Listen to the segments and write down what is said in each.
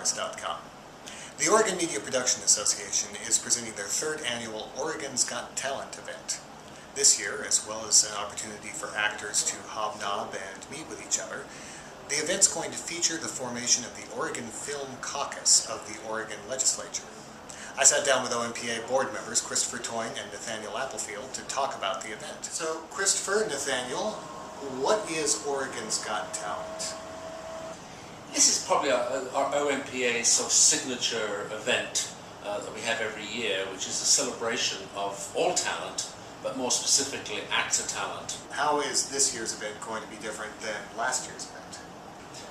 OregonHours.com. The Oregon Media Production Association is presenting their third annual Oregon's Got Talent event. This year, as well as an opportunity for actors to hobnob and meet with each other, the event's going to feature the formation of the Oregon Film Caucus of the Oregon Legislature. I sat down with OMPA board members Christopher Toyne and Nathaniel Applefield to talk about the event. So, Christopher, Nathaniel, what is Oregon's Got Talent? This is probably our OMPA sort of signature event that we have every year, which is a celebration of all talent, but more specifically actor talent. How is this year's event going to be different than last year's event?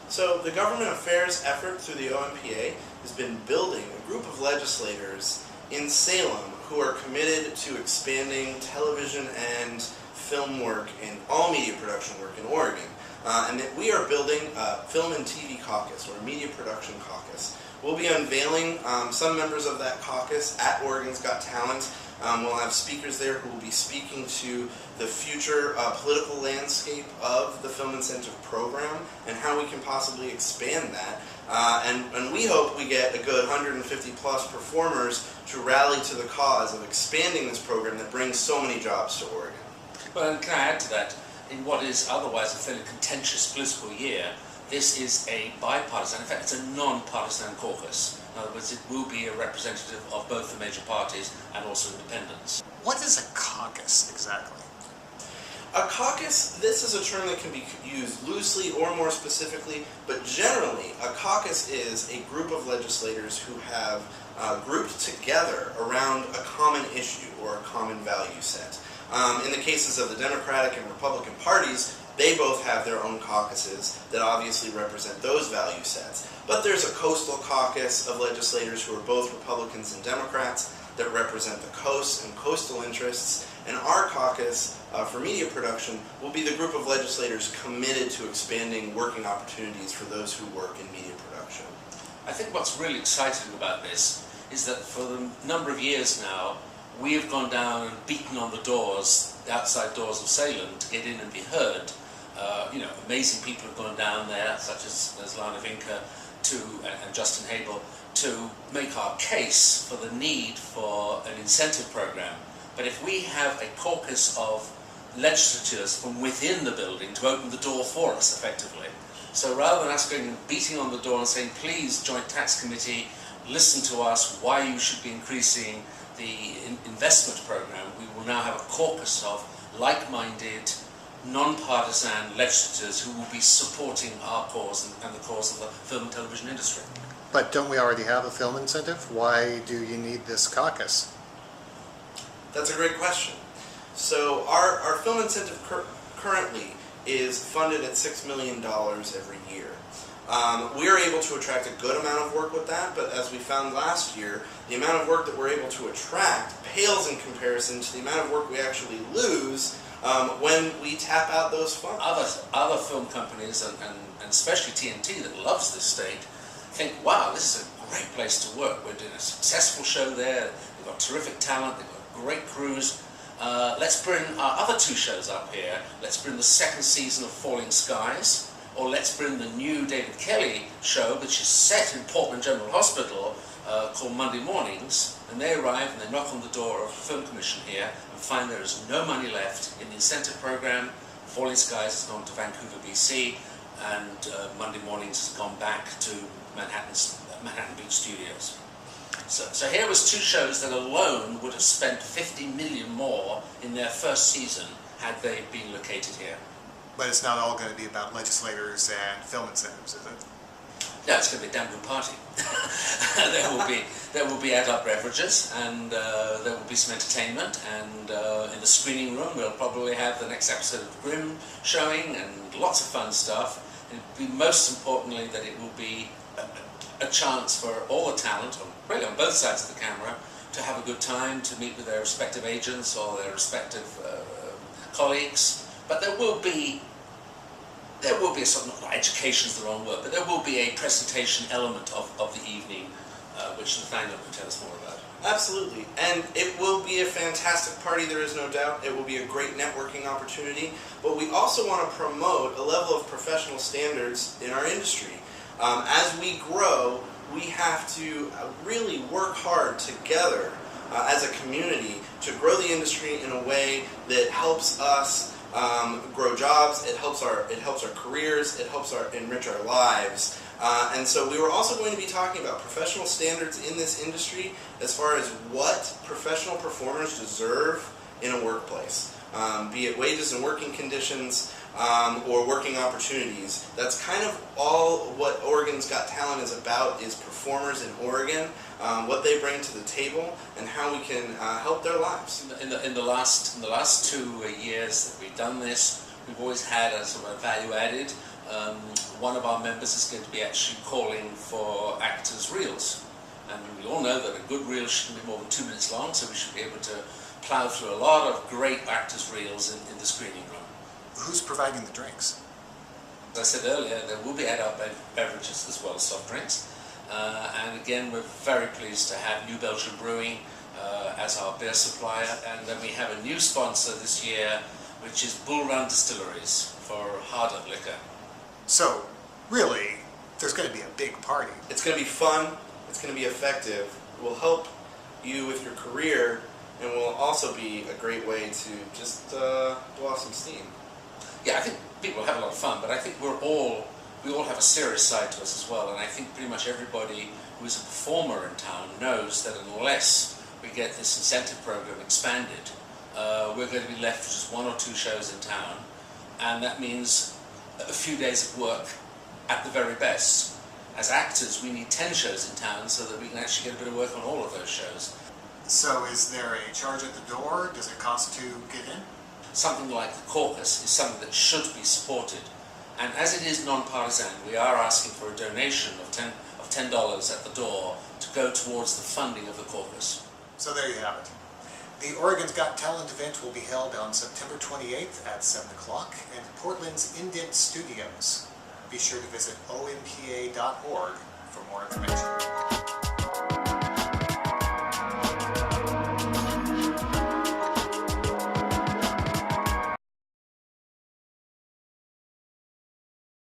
So the government affairs effort through the OMPA has been building a group of legislators in Salem who are committed to expanding television and film work and all media production work in Oregon. And that we are building a Film and TV Caucus, or a Media Production Caucus. We'll be unveiling some members of that caucus at Oregon's Got Talent. We'll have speakers there who will be speaking to the future political landscape of the Film Incentive Program and how we can possibly expand that. And we hope we get a good 150 plus performers to rally to the cause of expanding this program that brings so many jobs to Oregon. Well, and can I add to that? In what is otherwise a fairly contentious political year, this is a bipartisan, in fact it's a non-partisan caucus. In other words, it will be a representative of both the major parties and also independents. What is a caucus exactly? A caucus, this is a term that can be used loosely or more specifically, but generally a caucus is a group of legislators who have grouped together around a common issue or a common value set. In the cases of the Democratic and Republican parties, they both have their own caucuses that obviously represent those value sets. But there's a coastal caucus of legislators who are both Republicans and Democrats that represent the coasts and coastal interests. And our caucus for media production will be the group of legislators committed to expanding working opportunities for those who work in media production. I think what's really exciting about this is that for a number of years now, we have gone down and beaten on the doors, the outside doors of Salem, to get in and be heard. Amazing people have gone down there, such as Lana Vinca and Justin Habel, to make our case for the need for an incentive program. But if we have a caucus of legislators from within the building to open the door for us, effectively, so rather than us going and beating on the door and saying, please, Joint Tax Committee, listen to us, why you should be increasing the investment program, we will now have a caucus of like-minded, non-partisan legislators who will be supporting our cause and the cause of the film and television industry. But don't we already have a film incentive? Why do you need this caucus? That's a great question. So our film incentive currently is funded at $6 million every year. We are able to attract a good amount of work with that, but as we found last year, the amount of work that we're able to attract pales in comparison to the amount of work we actually lose when we tap out those funds. Other film companies, and especially TNT that loves this state, think, wow, this is a great place to work. We're doing a successful show there, they've got terrific talent, they've got great crews. Let's bring our other two shows up here. Let's bring the second season of Falling Skies, or let's bring the new David Kelly show, which is set in Portland General Hospital, called Monday Mornings, and they arrive and they knock on the door of the Film Commission here and find there is no money left in the incentive program. Falling Skies has gone to Vancouver, BC, and Monday Mornings has gone back to Manhattan Beach Studios. So here was two shows that alone would have spent $50 million more in their first season had they been located here. But it's not all going to be about legislators and film incentives, is it? No, it's going to be a damn good party. there will be adult beverages, and there will be some entertainment, and in the screening room we'll probably have the next episode of Grimm showing, and lots of fun stuff. And it'll be most importantly that it will be a chance for all the talent, really on both sides of the camera, to have a good time, to meet with their respective agents or their respective colleagues. But there will be a sort of, not education is the wrong word, but there will be a presentation element of the evening, which Nathaniel can tell us more about. Absolutely, and it will be a fantastic party, there is no doubt. It will be a great networking opportunity, but we also want to promote a level of professional standards in our industry. As we grow, we have to really work hard together as a community to grow the industry in a way that helps us grow jobs, it helps our careers, it helps enrich our lives. And so we were also going to be talking about professional standards in this industry as far as what professional performers deserve in a workplace, be it wages and working conditions or working opportunities. That's kind of all what Oregon's Got Talent is about, is performers in Oregon, what they bring to the table, and how we can help their lives. In the last 2 years that we've done this, we've always had a sort of value added. One of our members is going to be actually calling for actors' reels. And we all know that a good reel shouldn't be more than 2 minutes long, so we should be able to plow through a lot of great actors' reels in the screening room. Who's providing the drinks? As I said earlier, there will be adult beverages as well as soft drinks. And again, we're very pleased to have New Belgium Brewing as our beer supplier. And then we have a new sponsor this year, which is Bull Run Distilleries for hard liquor. So, really, there's going to be a big party. It's going to be fun, it's going to be effective, it will help you with your career, and will also be a great way to just blow off some steam. Yeah, I think people have a lot of fun, but I think we all have a serious side to us as well, and I think pretty much everybody who is a performer in town knows that unless we get this incentive program expanded, we're going to be left with just 1 or 2 shows in town, and that means a few days of work at the very best. As actors, we need 10 shows in town so that we can actually get a bit of work on all of those shows. So is there a charge at the door? Does it cost to get in? Something like the Caucus is something that should be supported. And as it is non-partisan, we are asking for a donation of $10 at the door to go towards the funding of the Caucus. So there you have it. The Oregon's Got Talent event will be held on September 28th at 7 o'clock in Portland's Indent Studios. Be sure to visit ompa.org for more information.